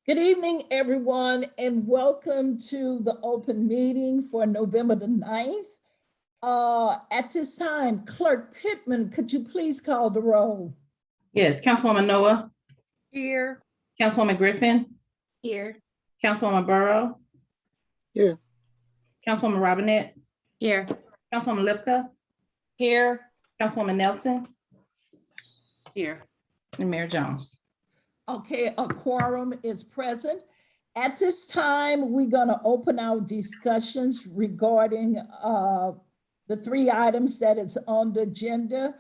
Good evening, everyone, and welcome to the open meeting for November the 9th. At this time, Clerk Pittman, could you please call the roll? Yes, Councilwoman Noah. Here. Councilwoman Griffin. Here. Councilwoman Burrow. Here. Councilwoman Robinette. Here. Councilwoman Lipka. Here. Councilwoman Nelson. Here. And Mayor Jones. Okay, a quorum is present. At this time, we're going to open our discussions regarding the three items that is on the agenda.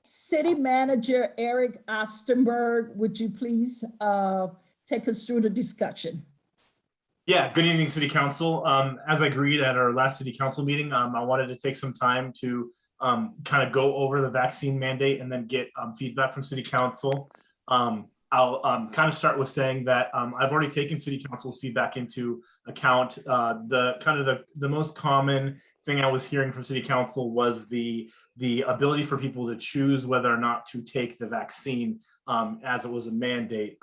City Manager Eric Ostenberg, would you please take us through the discussion? Yeah, good evening, City Council. As I agreed at our last City Council meeting, I wanted to take some time to kind of go over the vaccine mandate and then get feedback from City Council. I'll kind of start with saying that I've already taken City Council's feedback into account. The most common thing I was hearing from City Council was the ability for people to choose whether or not to take the vaccine as it was a mandate.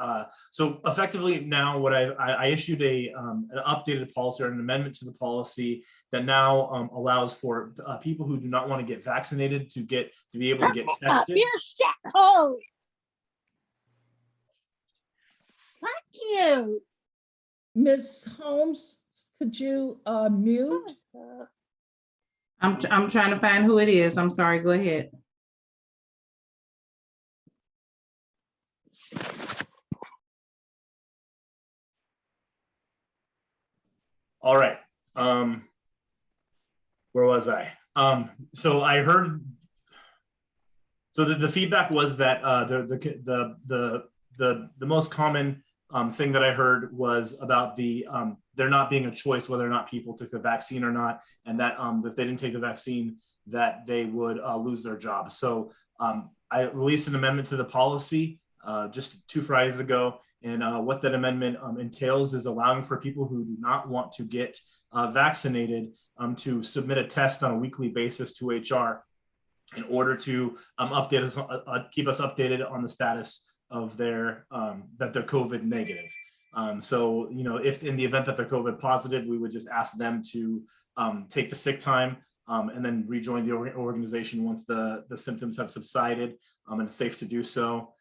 So effectively now what I issued an updated policy or an amendment to the policy that now allows for people who do not want to get vaccinated to be able to get tested. Fuck you. Ms. Holmes, could you mute? I'm trying to find who it is. I'm sorry, go ahead. All right. Where was I? So I heard. So the feedback was that the most common thing that I heard was about there not being a choice whether or not people took the vaccine or not, and that if they didn't take the vaccine, that they would lose their job. So I released an amendment to the policy just 2 Fridays ago, and what that amendment entails is allowing for people who do not want to get vaccinated to submit a test on a weekly basis to HR in order to update us, keep us updated on the status of that they're COVID negative. So, if in the event that they're COVID positive, we would just ask them to take the sick time and then rejoin the organization once the symptoms have subsided and it's safe to do so.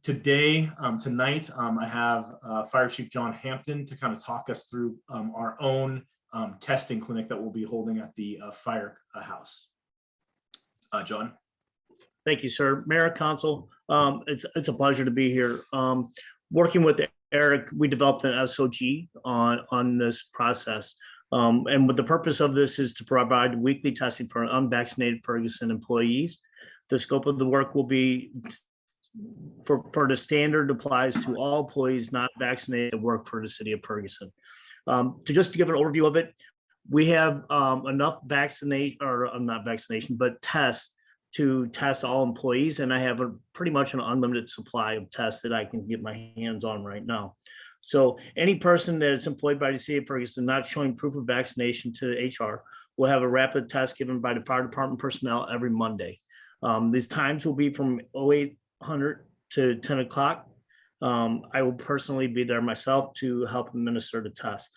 Tonight, I have Fire Chief John Hampton to kind of talk us through our own testing clinic that we'll be holding at the firehouse. John. Thank you, sir. Mayor, Council, it's a pleasure to be here. Working with Eric, we developed an SOG on this process. And what the purpose of this is to provide weekly testing for unvaccinated Ferguson employees. The scope of the work will be for the standard applies to all employees not vaccinated that work for the city of Ferguson. To give an overview of it, we have enough tests to test all employees, and I have pretty much an unlimited supply of tests that I can get my hands on right now. So any person that is employed by the city of Ferguson not showing proof of vaccination to HR will have a rapid test given by the fire department personnel every Monday. These times will be from 0800 to 10 o'clock. I will personally be there myself to help administer the test.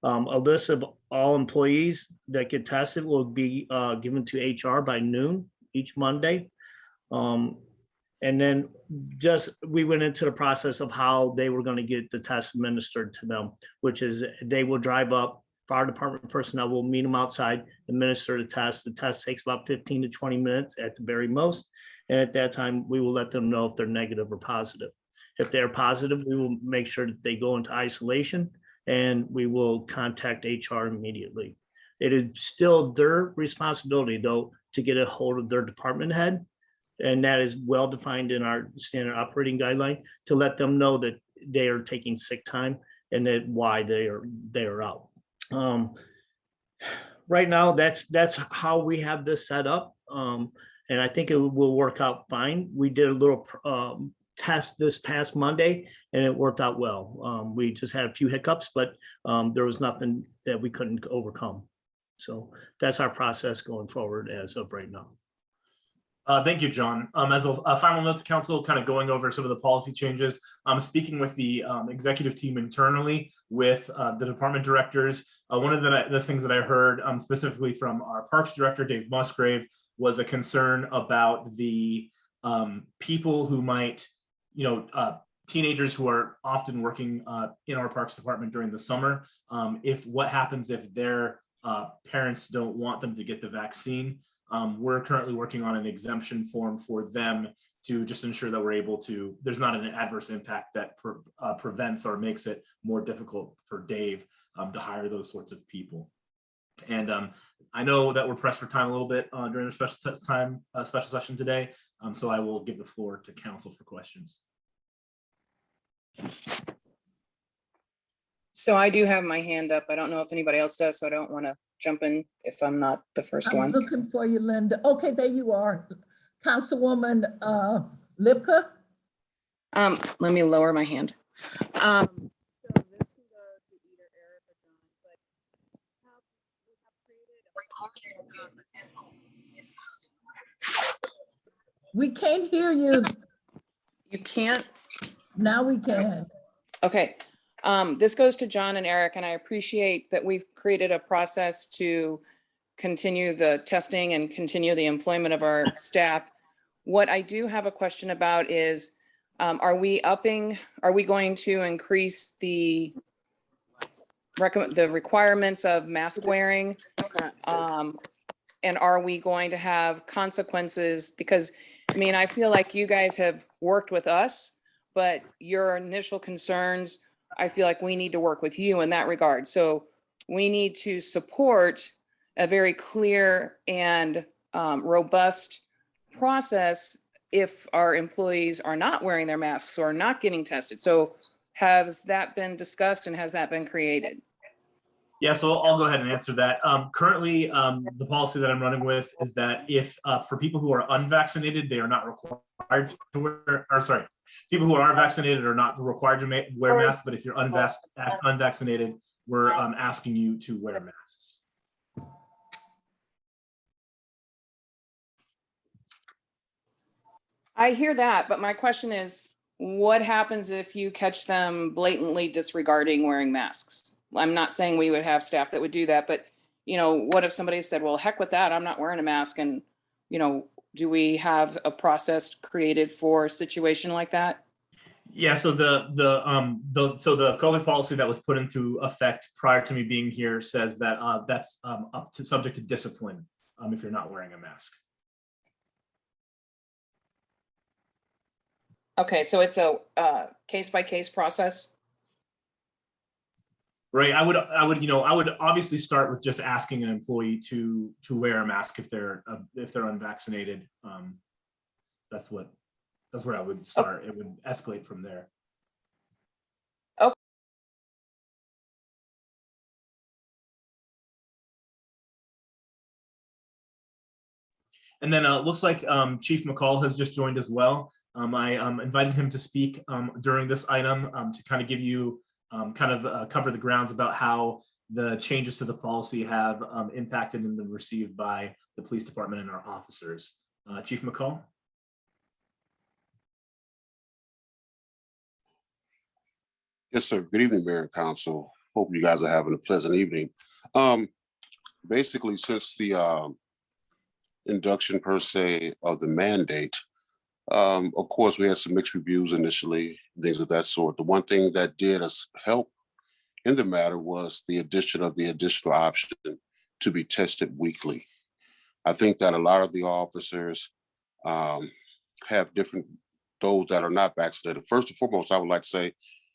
A list of all employees that get tested will be given to HR by noon each Monday. And then we went into the process of how they were going to get the test administered to them, which is they will drive up, fire department personnel will meet them outside, administer the test. The test takes about 15 to 20 minutes at the very most. And at that time, we will let them know if they're negative or positive. If they're positive, we will make sure that they go into isolation and we will contact HR immediately. It is still their responsibility, though, to get a hold of their department head, and that is well defined in our standard operating guideline to let them know that they are taking sick time and that why they are out. Right now, that's how we have this set up, and I think it will work out fine. We did a little test this past Monday, and it worked out well. We just had a few hiccups, but there was nothing that we couldn't overcome. So that's our process going forward as of right now. Thank you, John. As a final note to council, kind of going over some of the policy changes, I'm speaking with the executive team internally with the department directors. One of the things that I heard specifically from our parks director, Dave Musgrave, was a concern about the people who might, teenagers who are often working in our parks department during the summer. What happens if their parents don't want them to get the vaccine? We're currently working on an exemption form for them to just ensure that we're able to, there's not an adverse impact that prevents or makes it more difficult for Dave to hire those sorts of people. And I know that we're pressed for time a little bit during the special session today. So I will give the floor to council for questions. So I do have my hand up. I don't know if anybody else does, so I don't want to jump in if I'm not the first I'm one. looking for you, Linda. Okay, there you are. Councilwoman Lipka. Let me lower my hand. So this can go to either Eric or John, but we have created We can't hear you. You can't? Now we can. Okay. This goes to John and Eric, and I appreciate that we've created a process to continue the testing and continue the employment of our staff. What I do have a question about is, are we going to increase the requirements of mask wearing? And are we going to have consequences? Because, I mean, I feel like you guys have worked with us, but your initial concerns, I feel like we need to work with you in that regard. So we need to support a very clear and robust process if our employees are not wearing their masks or not getting tested. So has that been discussed and has that been created? Yeah, so I'll go ahead and answer that. Currently, the policy that I'm running with is that if for people who are unvaccinated, they are not required to wear, or sorry, people who are vaccinated are not required to wear masks, but if you're unvaccinated, we're asking you to wear masks. I hear that, but my question is, what happens if you catch them blatantly disregarding wearing masks? I'm not saying we would have staff that would do that, but what if somebody said, well, heck with that, I'm not wearing a mask, and do we have a process created for a situation like that? Yeah, so the COVID policy that was put into effect prior to me being here says that that's subject to discipline if you're not wearing a mask. Okay, so it's a case-by-case process? Right. I would obviously start with just asking an employee to wear a mask if they're unvaccinated. That's where I would start. It would escalate from there. Okay. And then it looks like Chief McCall has just joined as well. I invited him to speak during this item to kind of give you cover the grounds about how the changes to the policy have impacted and been received by the police department and our officers. Chief McCall. Yes, sir. Good evening, Mayor and Council. Hope you guys are having a pleasant evening. Basically, since the induction per se of the mandate, of course, we had some mixed reviews initially, things of that sort. The one thing that did us help in the matter was the addition of the additional option to be tested weekly. I think that a lot of the officers have different, those that are not vaccinated. First and foremost, I would like to say,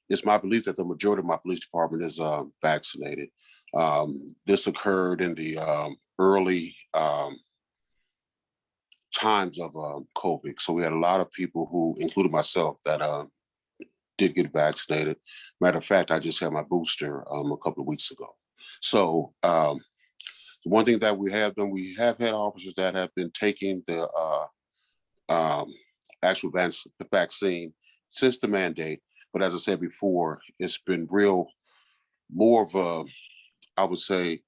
it's my belief that the majority of my police department is vaccinated. This occurred in the early times of COVID. So we had a lot of people who, including myself, that did get vaccinated. Matter of fact, I just had my booster a couple of weeks ago. So the one thing that we have done, we have had officers that have been taking the actual vaccine since the mandate. But as I said before, it's been more of a, I would say,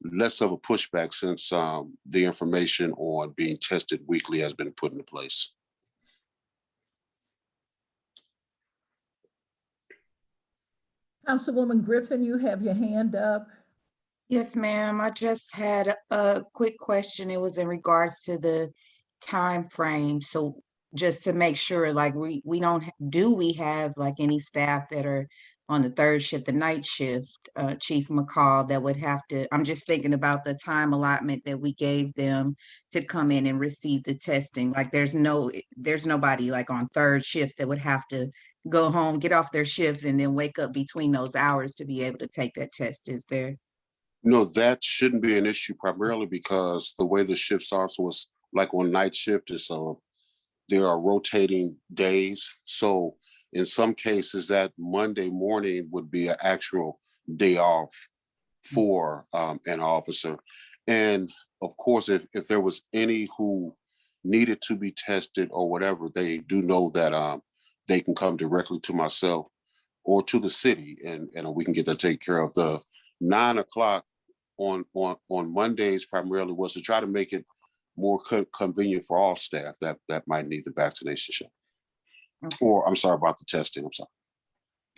less of a pushback since the information on being tested weekly has been put into place. Councilwoman Griffin, you have your hand up. Yes, ma'am. I just had a quick question. It was in regards to the time frame. So just to make sure, like we don't, do we have like any staff that are on the third shift, the night shift, Chief McCall, that would have to, I'm just thinking about the time allotment that we gave them to come in and receive the testing. Like there's nobody like on third shift that would have to go home, get off their shift and then wake up between those hours to be able to take that test, is there? No, that shouldn't be an issue primarily because the way the shifts are, so it's like on night shift, is there are rotating days. So in some cases, that Monday morning would be an actual day off for an officer. And of course, if there was any who needed to be tested or whatever, they do know that they can come directly to myself or to the city, and we can get that taken care of. The 9 o'clock on Mondays primarily was to try to make it more convenient for all staff that might need the vaccination shot. Okay. Or I'm sorry about the testing. I'm sorry.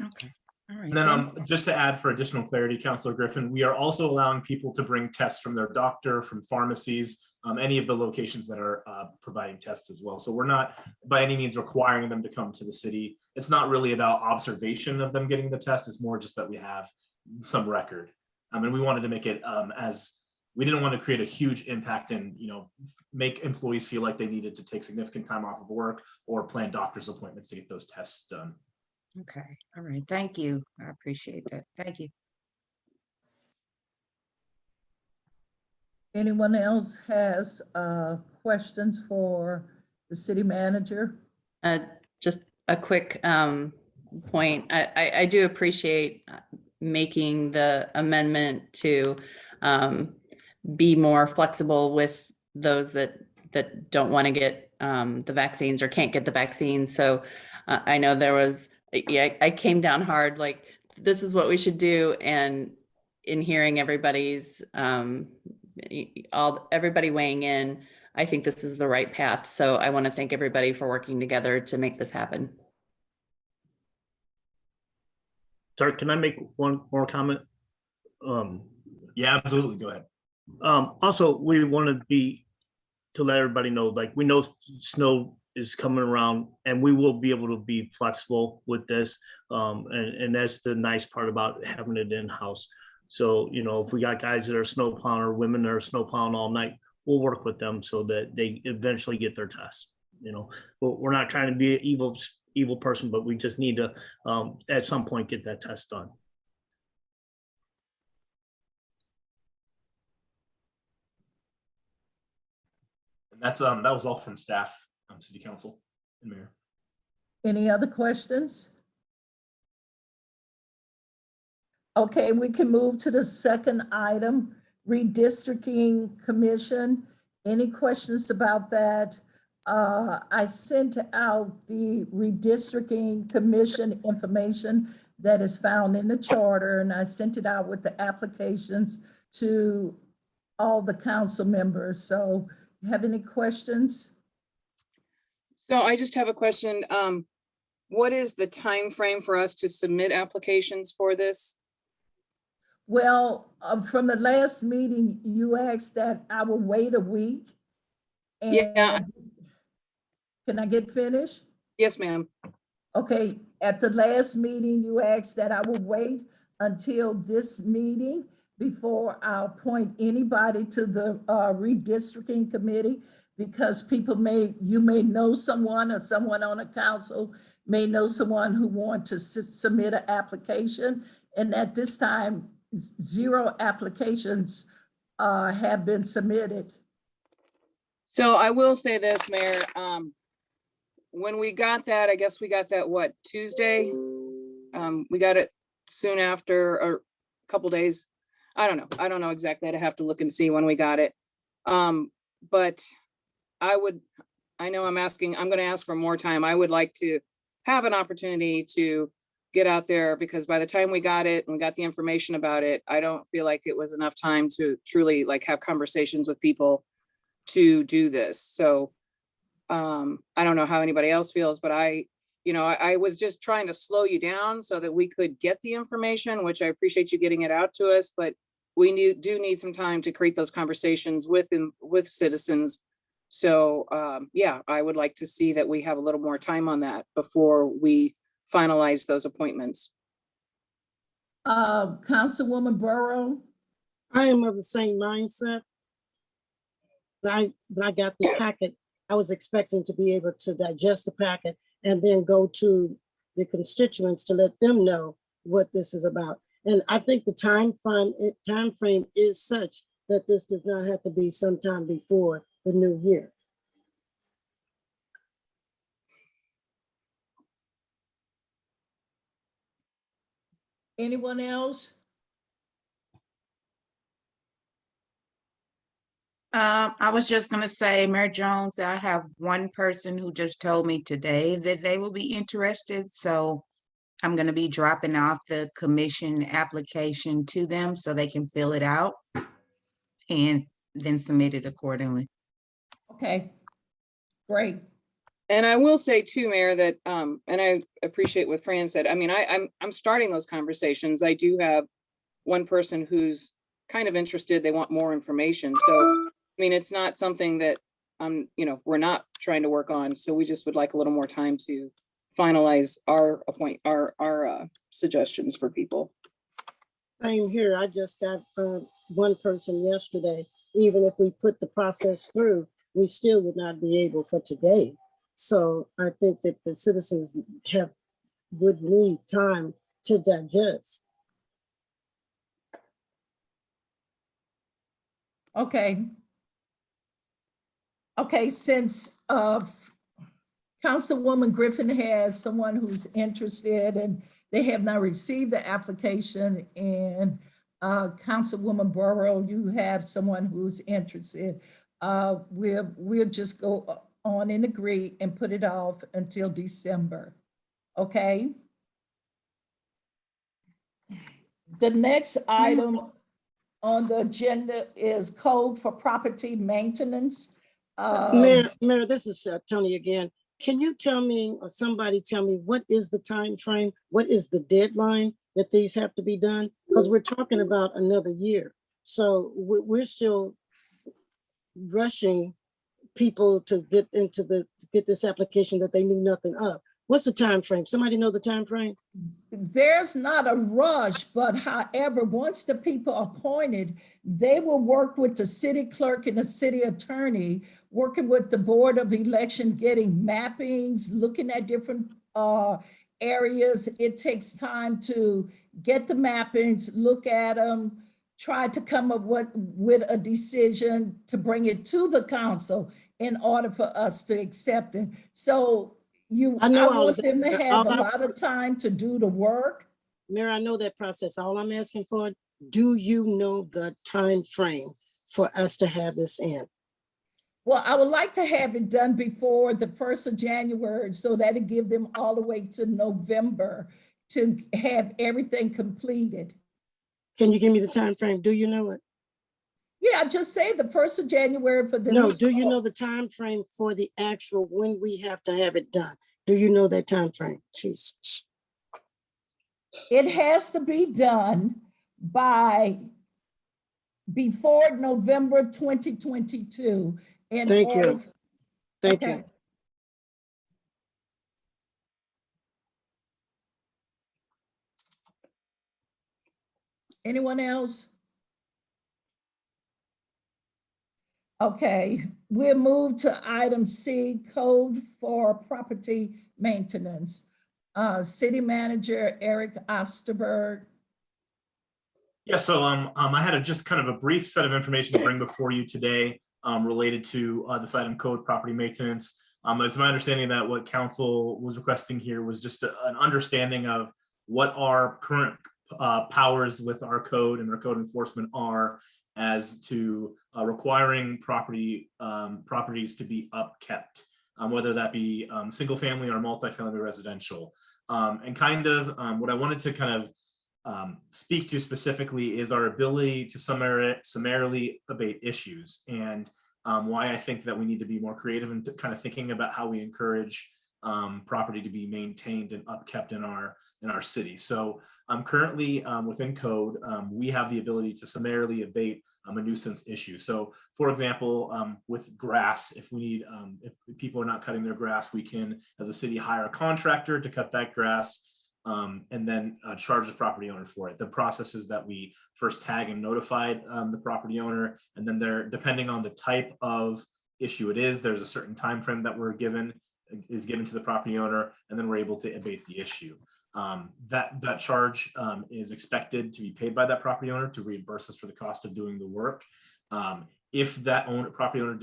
Okay. All right. And then just to add for additional clarity, Councilor Griffin, we are also allowing people to bring tests from their doctor, from pharmacies, any of the locations that are providing tests as well. So we're not by any means requiring them to come to the city. It's not really about observation of them getting the test. It's more just that we have some record. And we wanted to make it as we didn't want to create a huge impact and, make employees feel like they needed to take significant time off of work or plan doctor's appointments to get those tests done. Okay. All right. Thank you. I appreciate that. Thank you. Anyone else has questions for the city manager? Just a quick point. I do appreciate making the amendment to be more flexible with those that don't want to get the vaccines or can't get the vaccine. So I know there was, I came down hard, like, this is what we should do. And in hearing everybody's, everybody weighing in, I think this is the right path. So I want to thank everybody for working together to make this happen. Sir, can I make one more comment? Yeah, absolutely. Go ahead. Also, we want to let everybody know, like, we know snow is coming around and we will be able to be flexible with this. And that's the nice part about having it in-house. So, if we got guys that are snow plowing or women that are snow plowing all night, we'll work with them so that they eventually get their tests. We're not trying to be an evil person, but we just need to, at some point, get that test done. And that was all from staff, city council and mayor. Any other questions? Okay, we can move to the second item, Redistricting Commission. Any questions about that? I sent out the Redistricting Commission information that is found in the charter, and I sent it out with the applications to all the council members. So, have any questions? So I just have a question. What is the time frame for us to submit applications for this? Well, from the last meeting, you asked that I will wait a week. Yeah. And can I get finished? Yes, ma'am. Okay, at the last meeting, you asked that I would wait until this meeting before I appoint anybody to the redistricting committee, because you may know someone, or someone on the council may know someone who wants to submit an application. And at this time, 0 applications have been submitted. So I will say this, Mayor, when we got that, I guess we got that, what, Tuesday? We got it soon after, or a couple days. I don't know exactly. I'd have to look and see when we got it. But I know I'm going to ask for more time. I would like to have an opportunity to get out there, because by the time we got it and got the information about it, I don't feel like it was enough time to truly like have conversations with people to do this. So I don't know how anybody else feels, but I was just trying to slow you down so that we could get the information, which I appreciate you getting it out to us, but we do need some time to create those conversations with citizens. So yeah, I would like to see that we have a little more time on that before we finalize those appointments. Councilwoman Burrow? I am of the same mindset. When I got the packet, I was expecting to be able to digest the packet and then go to the constituents to let them know what this is about. And I think the time frame is such that this does not have to be sometime before the new year. Anyone else? I was just gonna say, Mayor Jones, I have one person who just told me today that they will be interested, so I'm gonna be dropping off the commission application to them so they can fill it out and then submit it accordingly. Okay, great. And I will say too, Mayor, that, and I appreciate what Fran said. I mean, I'm starting those conversations. I do have one person who's kind of interested. They want more information. So, I mean, it's not something that we're not trying to work on. So we just would like a little more time to finalize our suggestions for people. Same here. I just got one person yesterday. Even if we put the process through, we still would not be able for today. So I think that the citizens would need time to digest. Okay. Okay, since Councilwoman Griffin has someone who's interested and they have not received the application, and Councilwoman Burrow, you have someone who's interested, we'll just go on and agree and put it off until December. Okay? The next item on the agenda is code for property maintenance. Mayor, this is Tony again. Can you tell me, or somebody tell me, what is the time frame? What is the deadline that these have to be done? Because we're talking about another year. So we're still rushing people to get this application that they knew nothing of. What's the time frame? Somebody know the time frame? There's not a rush, but however, once the people are appointed, they will work with the city clerk and the city attorney, working with the Board of Election, getting mappings, looking at different areas. It takes time to get the mappings, look at them, try to come up with a decision to bring it to the council in order for us to accept it. So I want them to have a lot of time to do the work. Mayor, I know that process. All I'm asking for, do you know the time frame for us to have this in? Well, I would like to have it done before the 1st of January, so that'll give them all the way to November to have everything completed. Can you give me the time frame? Do you know it? Yeah, just say the 1st of January for the. No, do you know the time frame for the actual when we have to have it done? Do you know that time frame? Jesus. It has to be done before November 2022. Thank you. Thank you. Anyone else? Okay, we'll move to item C, code for property maintenance. City Manager Eric Osterberg. Yeah, so I had just kind of a brief set of information to bring before you today related to this item, code property maintenance. It's my understanding that what council was requesting here was just an understanding of what our current powers with our code and our code enforcement are as to requiring properties to be upkept. whether that be single family or multifamily residential. And kind of what I wanted to kind of speak to specifically is our ability to summarily abate issues, and why I think that we need to be more creative and kind of thinking about how we encourage property to be maintained and upkept in our city. So currently within code, we have the ability to summarily abate a nuisance issue. So for example, with grass, if we need, if people are not cutting their grass, we can, as a city, hire a contractor to cut that grass, and then charge the property owner for it. The process is that we first tag and notify the property owner, and then depending on the type of issue it is, there's a certain time frame that is given to the property owner, and then we're able to abate the issue. That charge is expected to be paid by that property owner to reimburse us for the cost of doing the work. If that property owner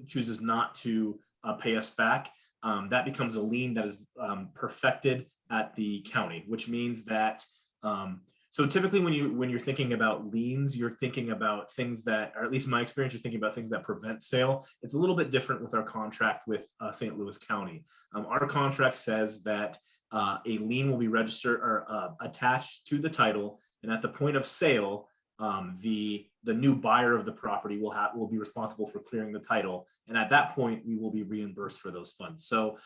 chooses not to pay us back, that becomes a lien that is perfected at the county, which means that so typically when you're thinking about liens, you're thinking about things that, or at least in my experience, you're thinking about things that prevent sale. It's a little bit different with our contract with St. Louis County. Our contract says that a lien will be registered or attached to the title, and at the point of sale, the new buyer of the property will be responsible for clearing the title, and at that point we will be reimbursed for those funds. So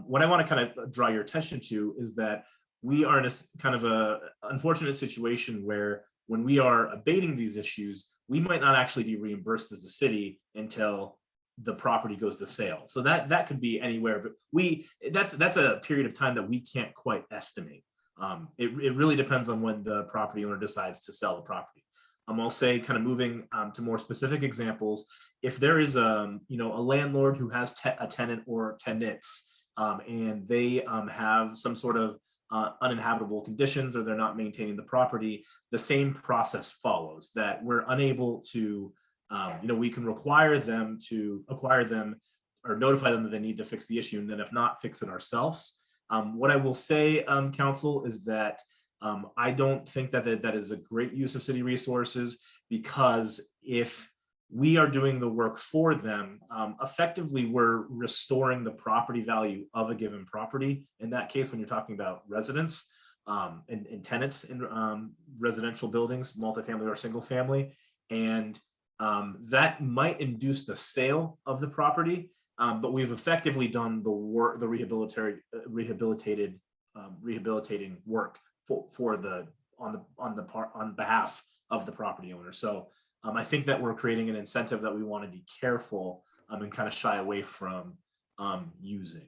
what I want to kind of draw your attention to is that we are in a kind of a unfortunate situation where when we are abating these issues, we might not actually be reimbursed as a city until the property goes to sale. So that could be anywhere, but that's a period of time that we can't quite estimate. It really depends on when the property owner decides to sell the property. I'll say, kind of moving to more specific examples, if there is a landlord who has a tenant or tenants, and they have some sort of uninhabitable conditions, or they're not maintaining the property, the same process follows, that we're unable to, we can require them to acquire them or notify them that they need to fix the issue, and then if not, fix it ourselves. What I will say, council, is that I don't think that that is a great use of city resources, because if we are doing the work for them, effectively we're restoring the property value of a given property. In that case, when you're talking about residents and tenants in residential buildings, multifamily or single family, and that might induce the sale of the property, but we've effectively done the work, the rehabilitating work on behalf of the property owner. So I think that we're creating an incentive that we want to be careful and kind of shy away from using.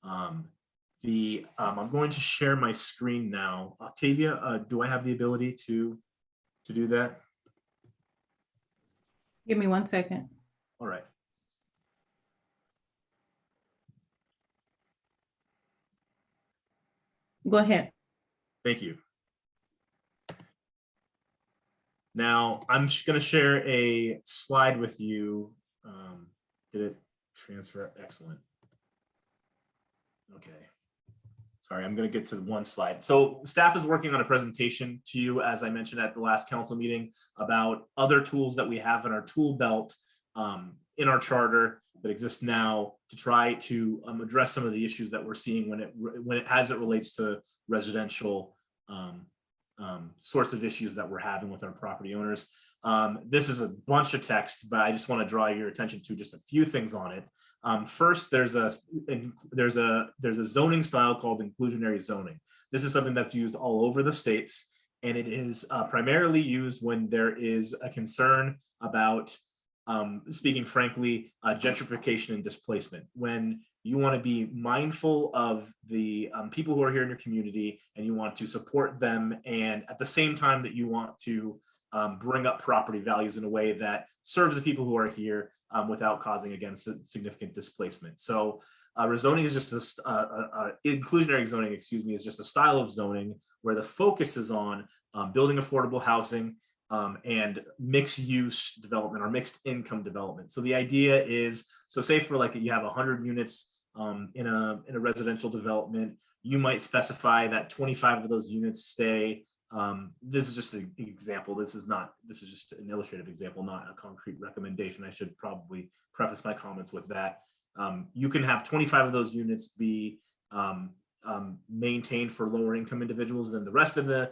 I'm going to share my screen now. Octavia, do I have the ability to do that? Give me 1 second. All right. Go ahead. Thank you. Now, I'm just going to share a slide with you. Did it transfer? Excellent. Okay. Sorry, I'm going to get to one slide. So staff is working on a presentation to you, as I mentioned at the last council meeting, about other tools that we have in our tool belt in our charter that exists now to try to address some of the issues that we're seeing as it relates to residential sorts of issues that we're having with our property owners. This is a bunch of text, but I just want to draw your attention to just a few things on it. First, there's a zoning style called inclusionary zoning. This is something that's used all over the states, and it is primarily used when there is a concern about, speaking frankly, gentrification and displacement. When you want to be mindful of the people who are here in your community, and you want to support them, and at the same time that you want to bring up property values in a way that serves the people who are here without causing, again, significant displacement. So rezoning is just inclusionary zoning, excuse me, is just a style of zoning where the focus is on building affordable housing and mixed use development or mixed income development. So the idea is, so say for like you have 100 units in a residential development, you might specify that 25 of those units stay. This is just an example. This is just an illustrative example, not a concrete recommendation. I should probably preface my comments with that. You can have 25 of those units be maintained for lower income individuals, then the rest of the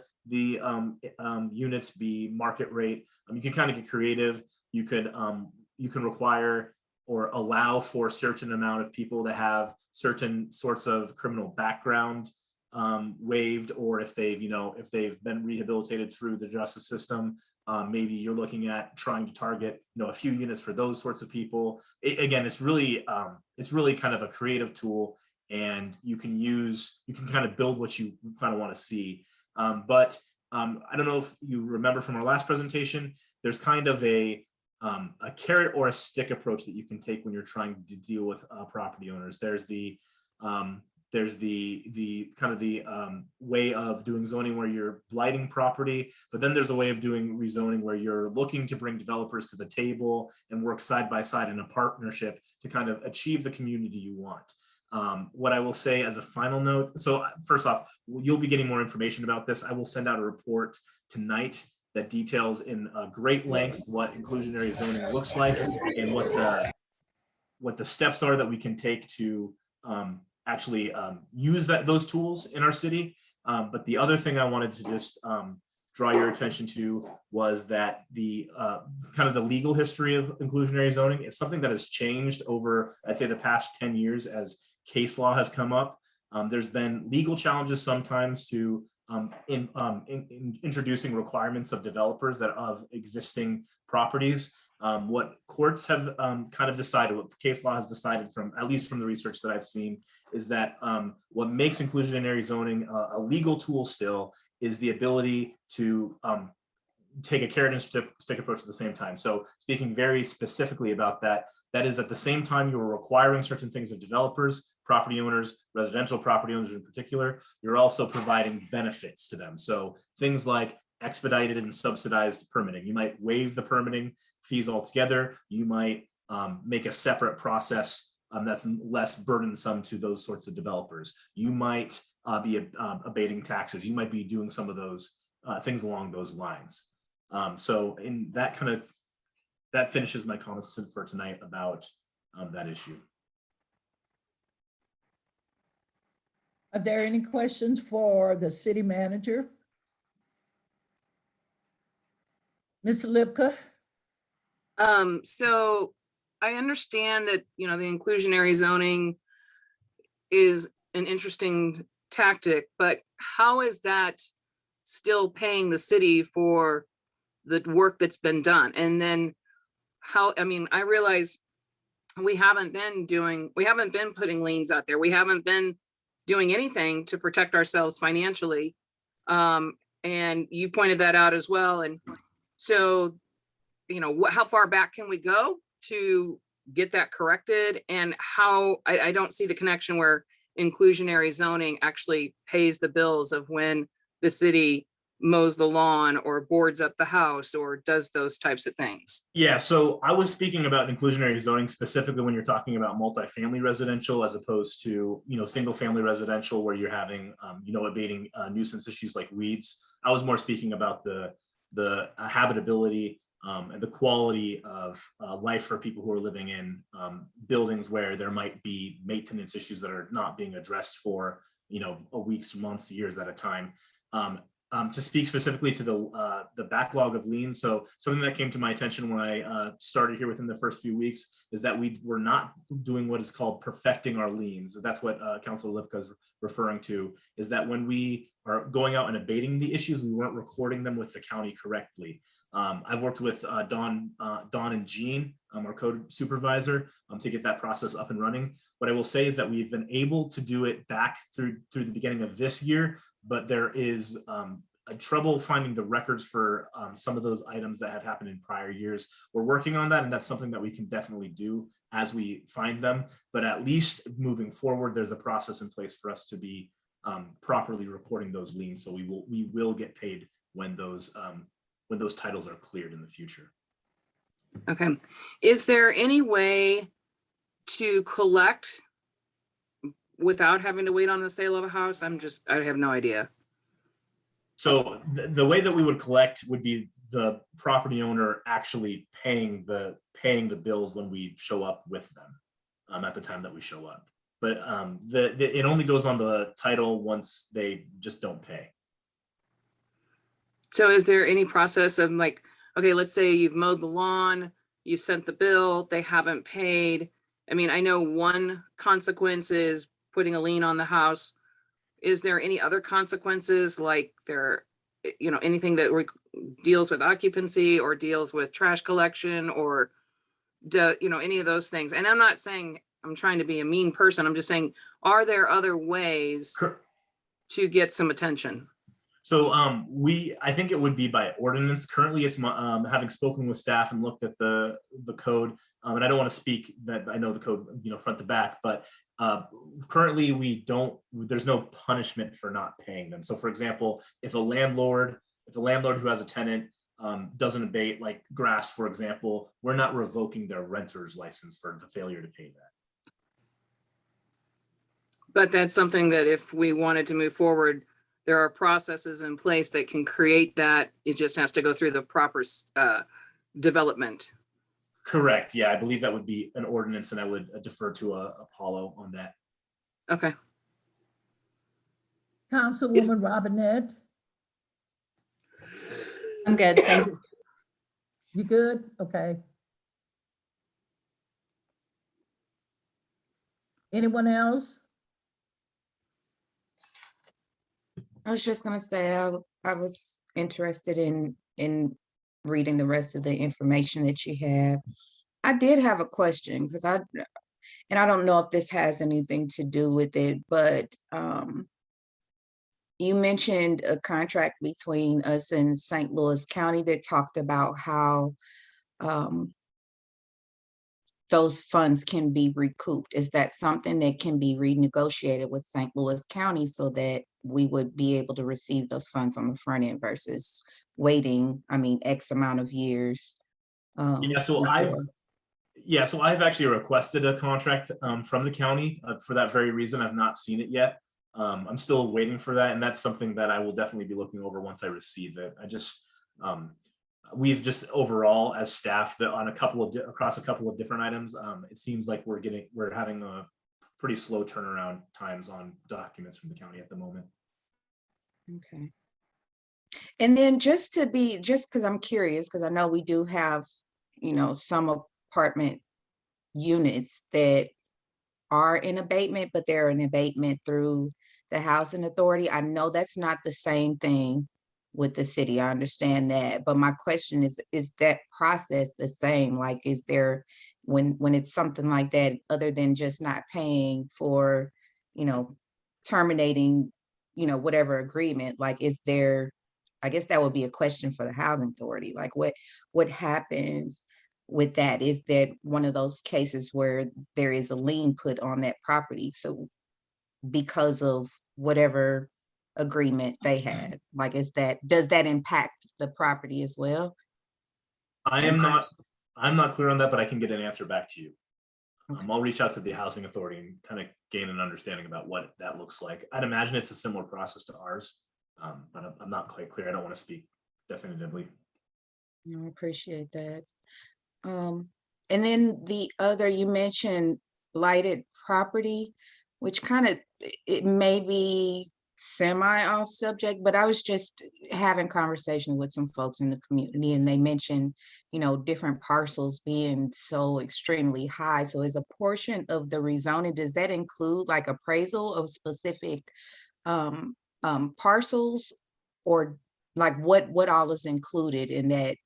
units be market rate. You can kind of get creative. You can require or allow for a certain amount of people to have certain sorts of criminal background waived, or if they've been rehabilitated through the justice system, maybe you're looking at trying to target a few units for those sorts of people. Again, it's really kind of a creative tool, and you can kind of build what you kind of want to see. But I don't know if you remember from our last presentation, there's kind of a carrot or a stick approach that you can take when you're trying to deal with property owners. There's the kind of the way of doing zoning where you're blighting property, but then there's a way of doing rezoning where you're looking to bring developers to the table and work side by side in a partnership to kind of achieve the community you want. What I will say as a final note, so first off, you'll be getting more information about this. I will send out a report tonight that details in great length what inclusionary zoning looks like and what the steps are that we can take to actually use those tools in our city. But the other thing I wanted to just draw your attention to was that the kind of the legal history of inclusionary zoning is something that has changed over, I'd say, the past 10 years as case law has come up. There's been legal challenges sometimes to in introducing requirements of developers that of existing properties. What courts have kind of decided, what case law has decided, from at least from the research that I've seen, is that what makes inclusionary zoning a legal tool still is the ability to take a carrot and stick approach at the same time. So speaking very specifically about that, that is at the same time you're requiring certain things of developers, property owners, residential property owners in particular, you're also providing benefits to them. So things like expedited and subsidized permitting. You might waive the permitting fees altogether. You might make a separate process that's less burdensome to those sorts of developers. You might be abating taxes. You might be doing some of those things along those lines. So in that that finishes my comments for tonight about that issue. Are there any questions for the city manager? Ms. Lipka? So I understand that, the inclusionary zoning is an interesting tactic, but how is that still paying the city for the work that's been done? And then I realize we haven't been putting liens out there. We haven't been doing anything to protect ourselves financially. And you pointed that out as well. And so, how far back can we go to get that corrected? And how, I don't see the connection where inclusionary zoning actually pays the bills of when the city mows the lawn or boards up the house or does those types of things. Yeah, so I was speaking about inclusionary zoning specifically when you're talking about multifamily residential as opposed to, single family residential where you're having, abating nuisance issues like weeds. I was more speaking about the habitability and the quality of life for people who are living in buildings where there might be maintenance issues that are not being addressed for, weeks, months, years at a time. To speak specifically to the backlog of liens, so something that came to my attention when I started here within the first few weeks is that we were not doing what is called perfecting our liens. That's what Councilor Lipka is referring to, is that when we are going out and abating the issues, we weren't recording them with the county correctly. I've worked with Dawn and Jean, our code supervisor, to get that process up and running. What I will say is that we've been able to do it back through the beginning of this year, but there is a trouble finding the records for some of those items that have happened in prior years. We're working on that, and that's something that we can definitely do as we find them. But at least moving forward, there's a process in place for us to be properly recording those liens, so we will get paid when those titles are cleared in the future. Okay. Is there any way to collect without having to wait on the sale of a house? I have no idea. So the way that we would collect would be the property owner actually paying the bills when we show up with them. at the time that we show up. But it only goes on the title once they just don't pay. So is there any process of like, okay, let's say you've mowed the lawn, you've sent the bill, they haven't paid. I mean, I know one consequence is putting a lien on the house. Is there any other consequences like anything that deals with occupancy or deals with trash collection or any of those things? And I'm not saying I'm trying to be a mean person. I'm just saying, are there other ways to get some attention? So I think it would be by ordinance. Currently, it's having spoken with staff and looked at the code, and I don't want to speak that I know the code, front to back, but currently there's no punishment for not paying them. So for example, if a landlord who has a tenant doesn't abate, like grass, for example, we're not revoking their renter's license for the failure to pay that. But that's something that if we wanted to move forward, there are processes in place that can create that. It just has to go through the proper development. Correct. Yeah, I believe that would be an ordinance, and I would defer to Apollo on that. Okay. Councilwoman Robinette, I'm good. Thank you. you good? Okay. Anyone else? I was just gonna say, I was interested in reading the rest of the information that you have. I did have a question because I don't know if this has anything to do with it, but you mentioned a contract between us and St. Louis County that talked about how those funds can be recouped. Is that something that can be renegotiated with St. Louis County so that we would be able to receive those funds on the front end versus waiting, X amount of years? So I've actually requested a contract from the county for that very reason. I've not seen it yet. I'm still waiting for that, and that's something that I will definitely be looking over once I receive it. We've just overall as staff that on across a couple of different items, it seems like we're having a pretty slow turnaround times on documents from the county at the moment. Okay. And then just because I'm curious, because I know we do have, some apartment units that are in abatement, but they're in abatement through the housing authority. I know that's not the same thing with the city. I understand that. But my question is that process the same? Like, is there, when it's something like that, other than just not paying for, terminating, whatever agreement, like, is there, I guess that would be a question for the housing authority. Like what happens with that? Is that one of those cases where there is a lien put on that property? So because of whatever agreement they had, like, does that impact the property as well? I'm not clear on that, but I can get an answer back to you. Okay. I'll reach out to the housing authority and kind of gain an understanding about what that looks like. I'd imagine it's a similar process to ours, but I'm not quite clear. I don't want to speak definitively. No, I appreciate that. And then the other, you mentioned blighted property, which kind of, it may be semi off subject, but I was just having conversations with some folks in the community, and they mentioned, different parcels being so extremely high. So is a portion of the rezoning, does that include like appraisal of specific parcels, or like what all is included in that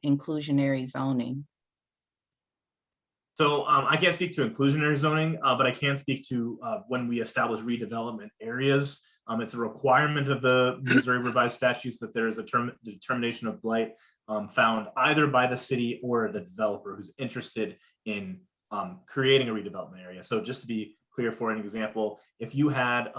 inclusionary zoning? So I can't speak to inclusionary zoning, but I can speak to when we establish redevelopment areas. It's a requirement of the Missouri revised statutes that there is a determination of blight found either by the city or the developer who's interested in creating a redevelopment area. So just to be clear, for an example, if you had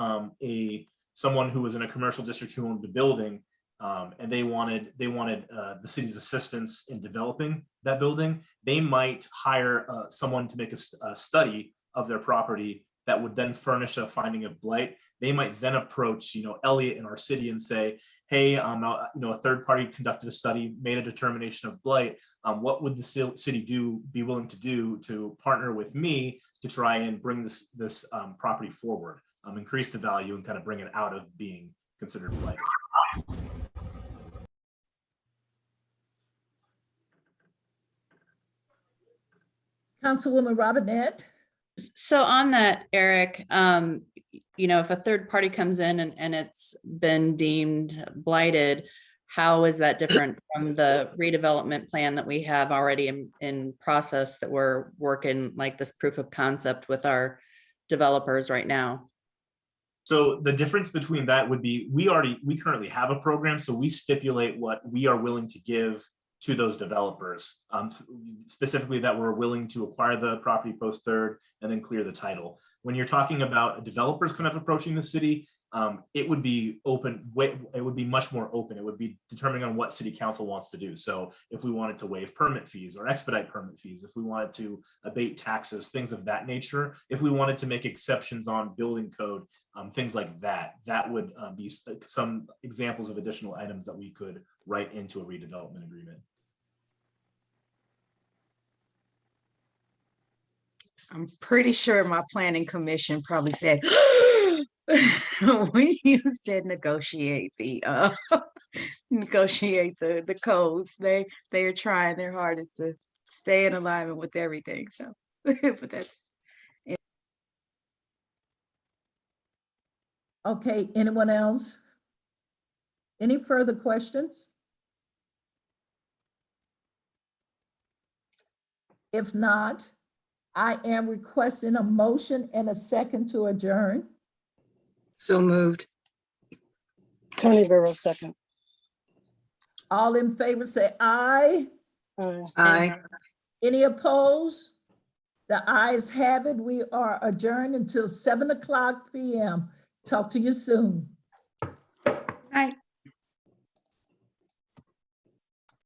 someone who was in a commercial district who owned the building, and they wanted the city's assistance in developing that building, they might hire someone to make a study of their property that would then furnish a finding of blight, they might then approach, Elliott in our city and say, hey, a third party conducted a study, made a determination of blight. What would the city be willing to do to partner with me to try and bring this property forward, increase the value and kind of bring it out of being considered blight. Councilwoman Robinette? So on that, Eric, if a third party comes in and it's been deemed blighted, how is that different from the redevelopment plan that we have already in process that we're working like this proof of concept with our developers right now? So the difference between that would be we currently have a program, so we stipulate what we are willing to give to those developers, specifically that we're willing to acquire the property post third and then clear the title. When you're talking about developers kind of approaching the city, it would be open. It would be much more open. It would be determining on what city council wants to do. So if we wanted to waive permit fees or expedite permit fees, if we wanted to abate taxes, things of that nature, if we wanted to make exceptions on building code, things like that, that would be some examples of additional items that we could write into a redevelopment agreement. I'm pretty sure my planning commission probably said, when you said negotiate the codes, they are trying their hardest to stay in alignment with everything. So, but that's Okay, anyone else? Any further questions? If not, I am requesting a motion and a second to adjourn. So moved. Tony Burrow, second. All in favor say aye. Aye. Any opposed? The ayes have it. We are adjourned until 7:00 p.m. Talk to you soon. right.